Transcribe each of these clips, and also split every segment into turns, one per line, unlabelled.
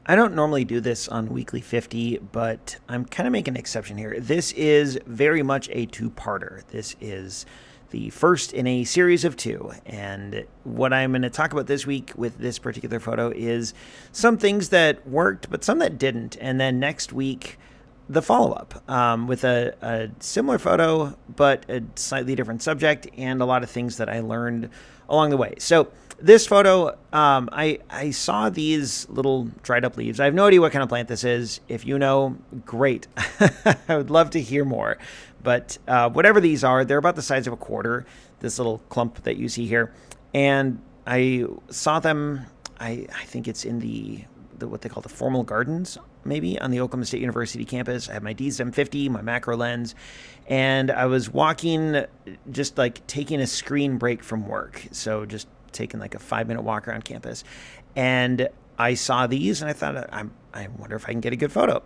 I don't normally do this on Weekly 50, but I'm kind of making an exception here. This is very much a two-parter. This is the first in a series of two. And what I'm going to talk about this week with this particular photo is some things that worked, but some that didn't. And then next week, the follow-up with a similar photo, but a slightly different subject and a lot of things that I learned along the way. So this photo, I saw these little dried up leaves. I have no idea what kind of plant this is. If you know, great. I would love to hear more. But whatever these are, they're about the size of a quarter, this little clump that you see here. And I saw them, I think it's in the what they call the formal gardens, maybe, on the Oklahoma State University campus. I have my D750, my macro lens, and I was walking, just like taking a screen break from work. So just taking like a 5-minute walk around campus. And I saw these and I thought, I wonder if I can get a good photo.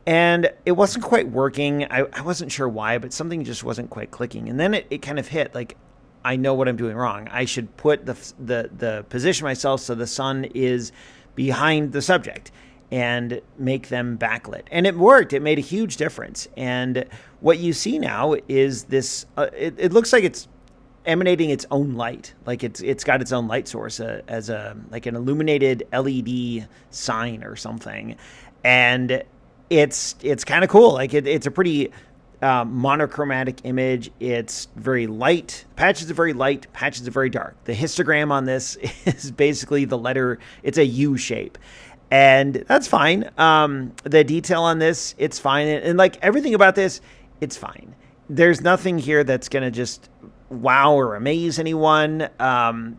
And it wasn't quite working. I wasn't sure why, but something just wasn't quite clicking. And then it kind of hit, like, I know what I'm doing wrong. I should put the position myself so the sun is behind the subject and make them backlit. And it worked. It made a huge difference. And what you see now is this, it looks like it's emanating its own light. Like it's got its own light source as like an illuminated LED sign or something. And it's kind of cool. Like it's a pretty monochromatic image. It's very light. Patches are very light. Patches are very dark. The histogram on this is basically the letter. It's a U shape. And that's fine. The detail on this, it's fine. And like everything about this, it's fine. There's nothing here that's going to just wow or amaze anyone.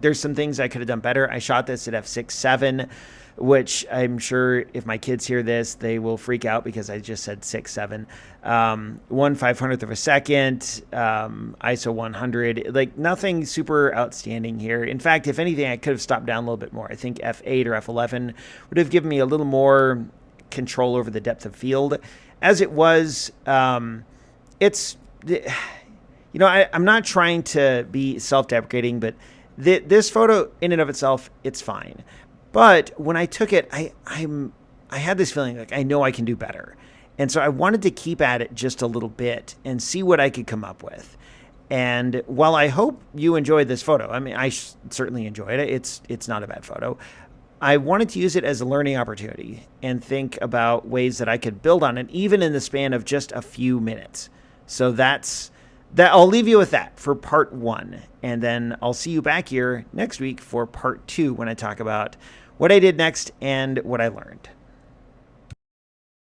There's some things I could have done better. I shot this at f6.7, which I'm sure if my kids hear this, they will freak out because I just said 6.7. 1/500th of a second, ISO 100, like nothing super outstanding here. In fact, if anything, I could have stopped down a little bit more. I think f8 or f11 would have given me a little more control over the depth of field. As it was, it's, you know, I'm not trying to be self-deprecating, but this photo in and of itself, it's fine. But when I took it, I had this feeling like I know I can do better. And so I wanted to keep at it just a little bit and see what I could come up with. And while I hope you enjoyed this photo, I mean, I certainly enjoyed it. It's not a bad photo. I wanted to use it as a learning opportunity and think about ways that I could build on it, even in the span of just a few minutes. So that. I'll leave you with that for part 1. And then I'll see you back here next week for part 2 when I talk about what I did next and what I learned.